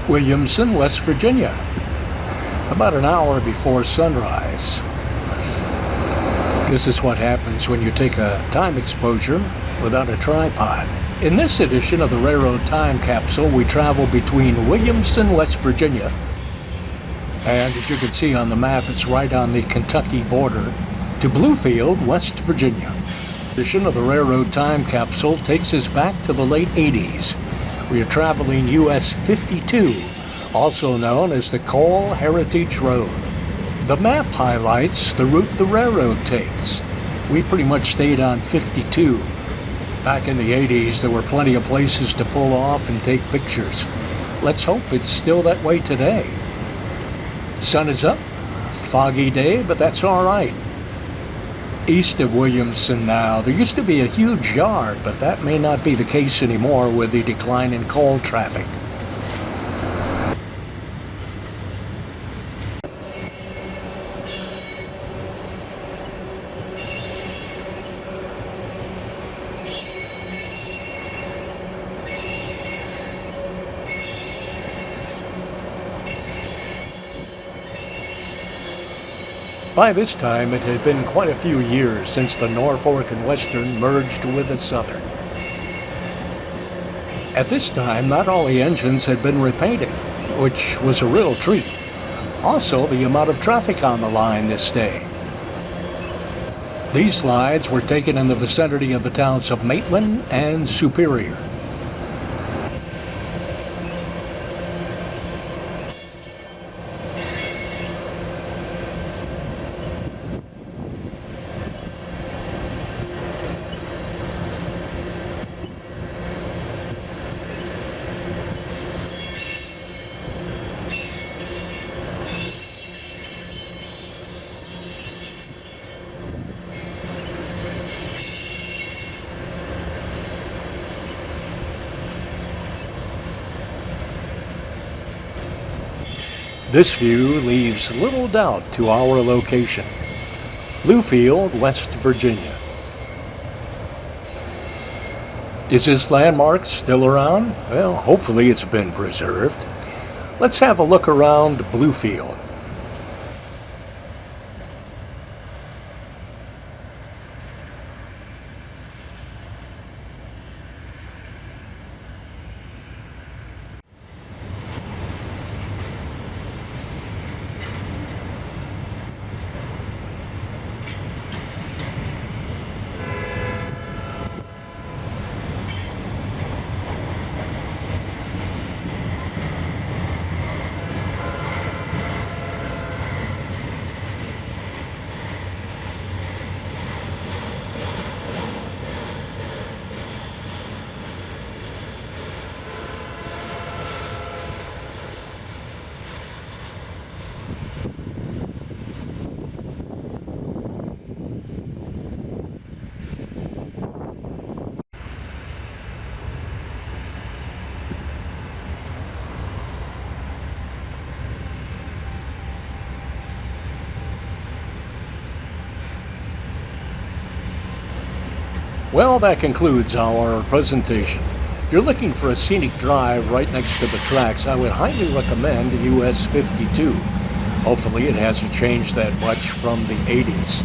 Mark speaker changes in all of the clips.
Speaker 1: Williamson, West Virginia, about an hour before sunrise. This is what happens when you take a time exposure without a tripod. In this edition of the Railroad Time Capsule, we travel between Williamson, West Virginia, and as you can see on the map, it's right on the Kentucky border, to Bluefield, West Virginia. This edition of the Railroad Time Capsule takes us back to the late 80s. We are traveling US 52, also known as the Coal Heritage Road. The map highlights the route the railroad takes. We pretty much stayed on 52. Back in the 80s, there were plenty of places to pull off and take pictures. Let's hope it's still that way today. Sun is up, foggy day, but that's all right. East of Williamson now, there used to be a huge yard, but that may not be the case anymore with the decline in coal traffic. By this time, it had been quite a few years since the Norfolk and Western merged with the Southern. At this time, not all the engines had been repainted, which was a real treat. Also, the amount of traffic on the line this day. These slides were taken in the vicinity of the towns of Maitland and Superior. This view leaves little doubt to our location, Bluefield, West Virginia. Is this landmark still around? Well, hopefully it's been preserved. Let's have a look around Bluefield. Well, that concludes our presentation. If you're looking for a scenic drive right next to the tracks, I would highly recommend US 52. Hopefully it hasn't changed that much from the 80s.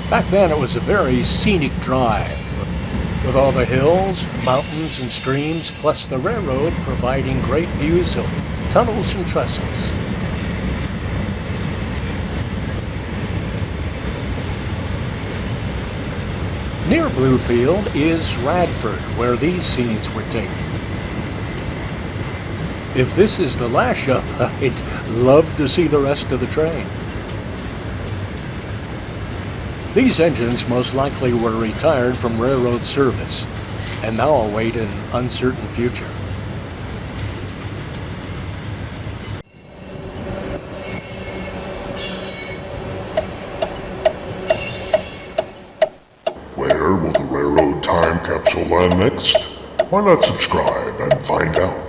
Speaker 1: Back then it was a very scenic drive, with all the hills, mountains, and streams, plus the railroad providing great views of tunnels and trestles. Near Bluefield is Radford, where these scenes were taken. If this is the lash up, I'd love to see the rest of the train. These engines most likely were retired from railroad service and now await an uncertain future.
Speaker 2: Where will the Railroad Time Capsule land next? Why not subscribe and find out?